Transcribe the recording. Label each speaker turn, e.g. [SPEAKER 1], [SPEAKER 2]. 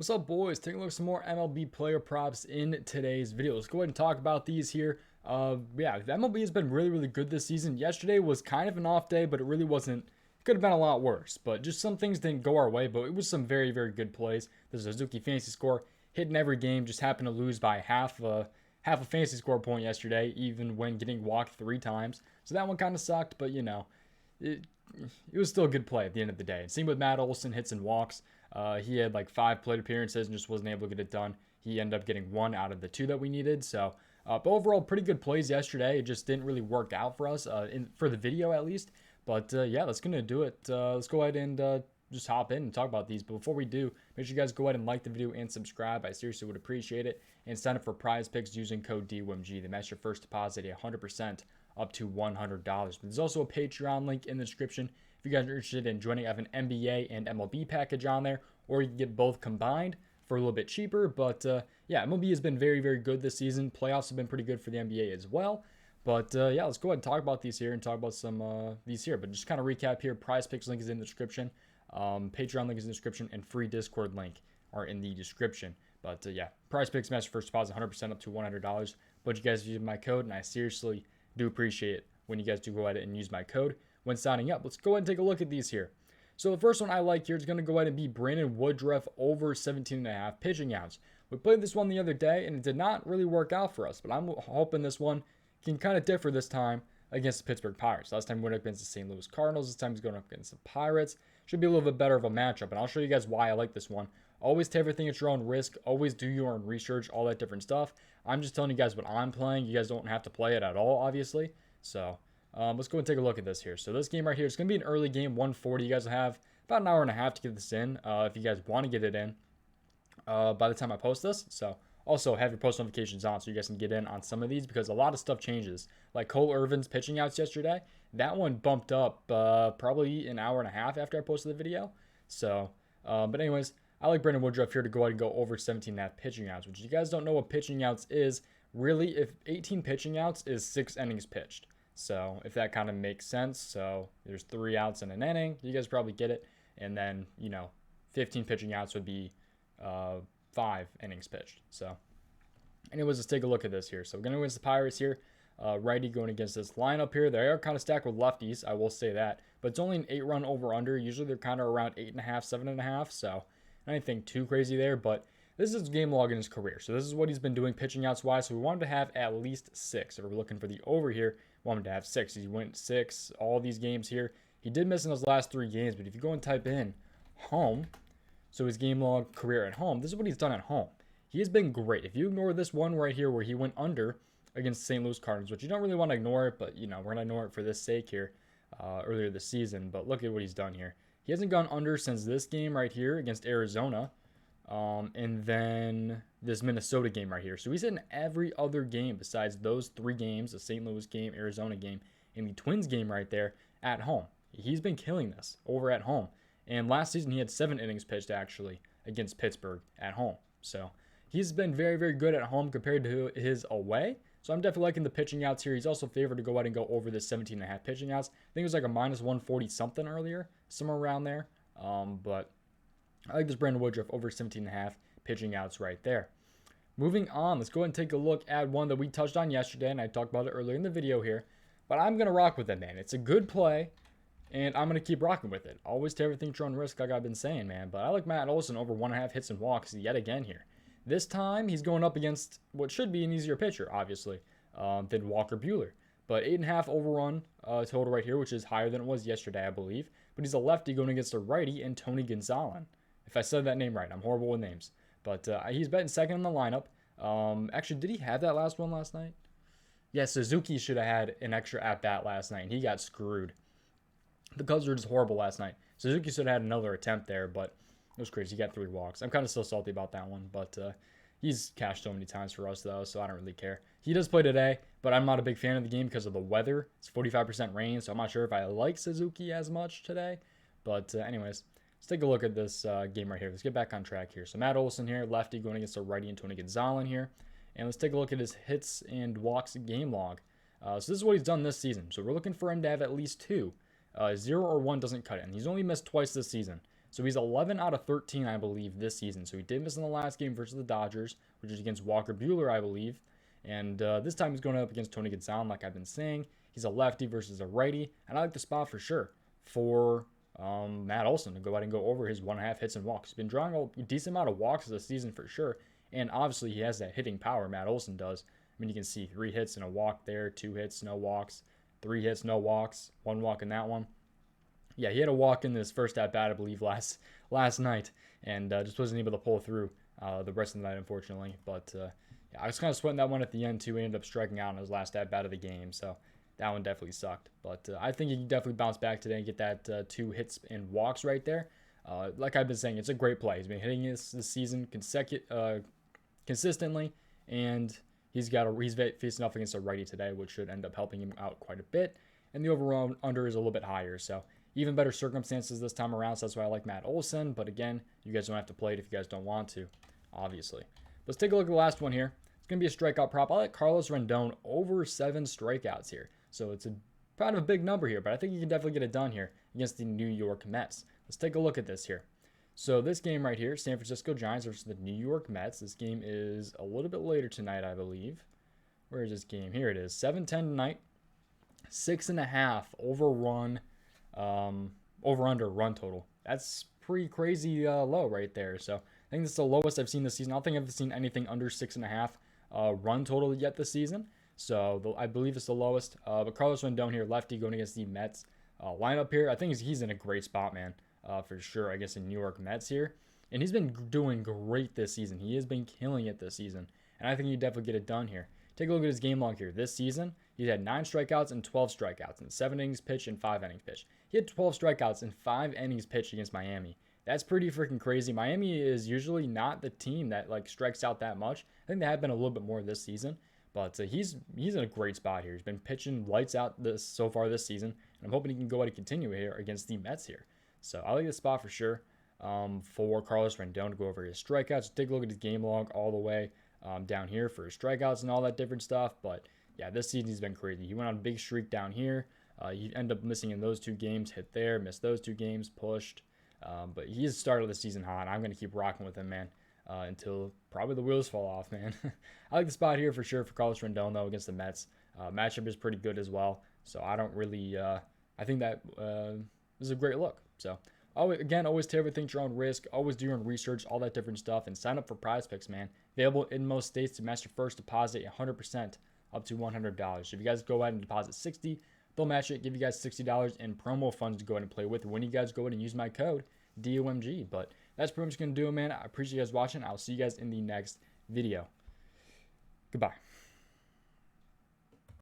[SPEAKER 1] What's up, boys? Taking a look at some more MLB player props in today's video. Let's go ahead and talk about these here. The MLB has been really good this season. Yesterday was kind of an off day, but it really wasn't. It could have been a lot worse, but just some things didn't go our way, but it was some very good plays. The Suzuki fantasy score hitting every game, just happened to lose by half a fantasy score point yesterday, even when getting walked 3 times. So that one kind of sucked, but it was still a good play at the end of the day. Same with Matt Olson, hits and walks. He had like 5 plate appearances and just wasn't able to get it done. He ended up getting 1 out of the 2 that we needed. So, but overall, pretty good plays yesterday. It just didn't really work out for us, for the video at least. But yeah, that's going to do it. Let's go ahead and just hop in and talk about these. But before we do, make sure you guys go ahead and like the video and subscribe. I seriously would appreciate it. And sign up for prize picks using code DOMG. They match your first deposit at 100% up to $100. But there's also a Patreon link in the description. If you guys are interested in joining, I have an NBA and MLB package on there, or you can get both combined for a little bit cheaper. But yeah, MLB has been very good this season. Playoffs have been pretty good for the NBA as well. But yeah, let's go ahead and talk about these here and talk about some these here. But just kind of recap here, prize picks link is in the description. Patreon link is in the description, and free Discord link are in the description. But yeah, prize picks match first deposit 100% up to $100. But you guys use my code, and I seriously do appreciate it when you guys do go ahead and use my code when signing up. Let's go ahead and take a look at these here. So the first one I like here is going to go ahead and be Brandon Woodruff over 17.5 pitching outs. We played this one the other day, and it did not really work out for us, but I'm hoping this one can kind of differ this time against the Pittsburgh Pirates. Last time we went up against the St. Louis Cardinals. This time he's going up against the Pirates. Should be a little bit better of a matchup, and I'll show you guys why I like this one. Always take everything at your own risk. Always do your own research, all that different stuff. I'm just telling you guys what I'm playing. You guys don't have to play it at all, obviously. So let's go and take a look at this here. So this game right here, it's going to be an early game, 1:40. You guys will have about an hour and a half to get this in if you guys want to get it in by the time I post this. So also have your post notifications on so you guys can get in on some of these because a lot of stuff changes. Like Cole Irvin's pitching outs yesterday, that one bumped up probably an hour and a half after I posted the video. So, but anyways, I like Brandon Woodruff here to go ahead and go over 17.5 pitching outs, which you guys don't know what pitching outs is. Really, if 18 pitching outs is 6 innings pitched. So if that kind of makes sense, so there's 3 outs in an inning, you guys probably get it. And then, 15 pitching outs would be 5 innings pitched. So anyways, let's take a look at this here. So we're going to against the Pirates here. Righty going against this lineup here. They are kind of stacked with lefties, I will say that. But it's only an 8-run over-under. Usually they're kind of around 8.5, 7.5. So anything too crazy there, but this is game log in his career. So this is what he's been doing pitching outs wise. So we wanted to have at least 6. If we're looking for the over here, we wanted to have 6. He went 6 all these games here. He did miss in those last 3 games, but if you go and type in home, so his game log career at home, this is what he's done at home. He has been great. If you ignore this one right here where he went under against St. Louis Cardinals, which you don't really want to ignore it, but we're going to ignore it for this sake here earlier this season. But look at what he's done here. He hasn't gone under since this game right here against Arizona. And then this Minnesota game right here. So he's in every other game besides those 3 games, the St. Louis game, Arizona game, and the Twins game right there at home. He's been killing this over at home. And last season he had 7 innings pitched actually against Pittsburgh at home. So he's been very good at home compared to his away. So I'm definitely liking the pitching outs here. He's also favored to go ahead and go over this 17.5 pitching outs. I think it was like a minus 140 something earlier, somewhere around there. But I like this Brandon Woodruff over 17.5 pitching outs right there. Moving on, let's go ahead and take a look at one that we touched on yesterday, and I talked about it earlier in the video here. But I'm going to rock with it, man. It's a good play, and I'm going to keep rocking with it. Always take everything at your own risk, like I've been saying, man. But I like Matt Olson over 1.5 hits and walks yet again here. This time, he's going up against what should be an easier pitcher, obviously, than Walker Buehler. But 8.5 overrun total right here, which is higher than it was yesterday, I believe. But he's a lefty going against a righty, and Tony Gonzalez. If I said that name right, I'm horrible with names. But he's batting second in the lineup. Actually, did he have that last one last night? Yeah, Suzuki should have had an extra at-bat last night, and he got screwed. The Cubs were just horrible last night. Suzuki should have had another attempt there, but it was crazy. He got 3 walks. I'm kind of still salty about that one, but he's cashed so many times for us, though, so I don't really care. He does play today, but I'm not a big fan of the game because of the weather. It's 45% rain, so I'm not sure if I like Suzuki as much today. But anyways, let's take a look at this game right here. Let's get back on track here. So Matt Olson here, lefty going against a righty and Tony Gonzalez here. And let's take a look at his hits and walks game log. So this is what he's done this season. So we're looking for him to have at least 2. 0 or 1 doesn't cut it. And he's only missed twice this season. So he's 11 out of 13, I believe, this season. So he did miss in the last game versus the Dodgers, which is against Walker Buehler, I believe. And this time he's going up against Tony Gonzalez, like I've been saying. He's a lefty versus a righty, and I like the spot for sure for Matt Olson to go out and go over his 1.5 hits and walks. He's been drawing a decent amount of walks this season for sure, and obviously he has that hitting power. Matt Olson does. I mean, you can see 3 hits and a walk there, 2 hits, no walks, 3 hits, no walks, 1 walk in that one. Yeah, he had a walk in this first at bat, I believe, last night, and just wasn't able to pull through the rest of the night, unfortunately. But yeah, I was kind of sweating that one at the end too. He ended up striking out in his last at bat of the game, so that one definitely sucked. But I think he can definitely bounce back today and get that 2 hits and walks right there. Like I've been saying, it's a great play. He's been hitting this season consistently, and he's facing off against a righty today, which should end up helping him out quite a bit. And the overall under is a little bit higher, so even better circumstances this time around. So that's why I like Matt Olson. But again, you guys don't have to play it if you guys don't want to, obviously. Let's take a look at the last one here. It's going to be a strikeout prop. I like Carlos Rendon over 7 strikeouts here. So it's kind of a big number here, but I think you can definitely get it done here against the New York Mets. Let's take a look at this here. So this game right here, San Francisco Giants versus the New York Mets. This game is a little bit later tonight, I believe. Where is this game? Here it is. 7:10 tonight. 6.5 over under run total. That's pretty crazy low right there. So I think this is the lowest I've seen this season. I don't think I've seen anything under 6.5 run total yet this season. So I believe it's the lowest. But Carlos Rendon here, lefty, going against the Mets lineup here. I think he's in a great spot, man, for sure. I guess in New York Mets here, and he's been doing great this season. He has been killing it this season, and I think he definitely get it done here. Take a look at his game log here. This season, he's had 9 strikeouts and 12 strikeouts, and 7 innings pitched and 5 innings pitched. He had 12 strikeouts and 5 innings pitched against Miami. That's pretty freaking crazy. Miami is usually not the team that like strikes out that much. I think they have been a little bit more this season, but he's in a great spot here. He's been pitching lights out so far this season, and I'm hoping he can go out and continue here against the Mets here. So I like this spot for sure for Carlos Rendon to go over his strikeouts. Take a look at his game log all the way down here for his strikeouts and all that different stuff. But yeah, this season he's been crazy. He went on a big streak down here. He ended up missing in those 2 games, hit there, missed those 2 games, pushed. But he's started the season hot. I'm going to keep rocking with him, man, until probably the wheels fall off, man. I like the spot here for sure for Carlos Rendon, though, against the Mets. Matchup is pretty good as well. So I don't really I think that is a great look. So again, always take everything to your own risk. Always do your own research, all that different stuff, and sign up for PrizePicks, man. Available in most states to match your first deposit 100% up to $100. So if you guys go ahead and deposit $60, they'll match it, give you guys $60 in promo funds to go ahead and play with when you guys go ahead and use my code DOMG. But that's pretty much going to do it, man. I appreciate you guys watching. I'll see you guys in the next video. Goodbye.